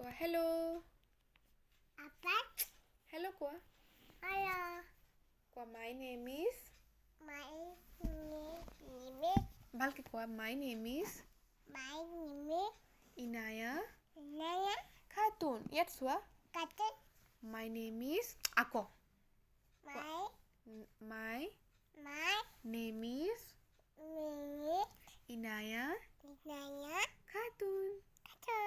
কোৱা hello' Apa? Hello' কোৱা Halo. কোৱা my name is My name is ভালকৈ কোৱা my name is Inaya Naya Khatun ইয়াত চোৱা Kata মাই নেম ইজ আকৌ মাই My name is name is Inaya Naya Khatun Kata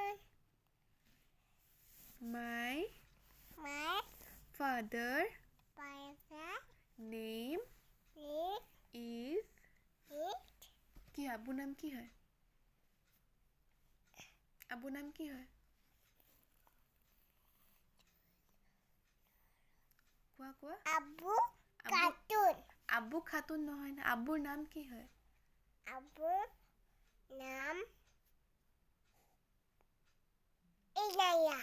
my My father father name is is কি হয় আবুৰ নাম কি হয় আবুৰ নাম কি হয় কোৱা কোৱা Abu Katun. আবু খাতুন নহয় না আবুৰ নাম কি হয় Abu Nam Inaya.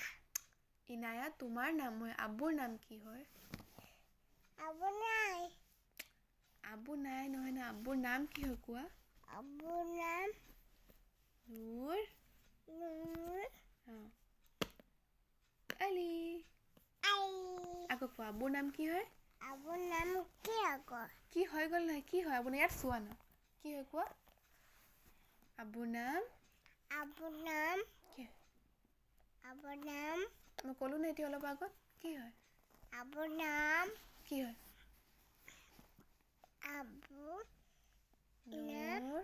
ইনায়া তোমাৰ নাম হয় আবুৰ নাম কি হয় Abu Nai. আবু নাই নহয় না আবুৰ নাম কি হয় কোৱা Abu Nam নুৰ Nur আলি Ai. আকৌ কোৱা আবুৰ নাম কি হয় Abu Nam Kiago. কি হৈ গ'ল নাই কি হয় আপোনাৰ ইয়াত চোৱা ন কি হয় কোৱা আবুৰ নাম Abu Nam কি হয় Abu Nam মই ক'লোঁ নে এতিয়া অলপ আগত কি হয় Abu Nam কি হয় Abu Nur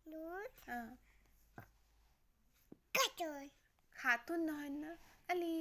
Nur Katun. Khatun নহয় না আলি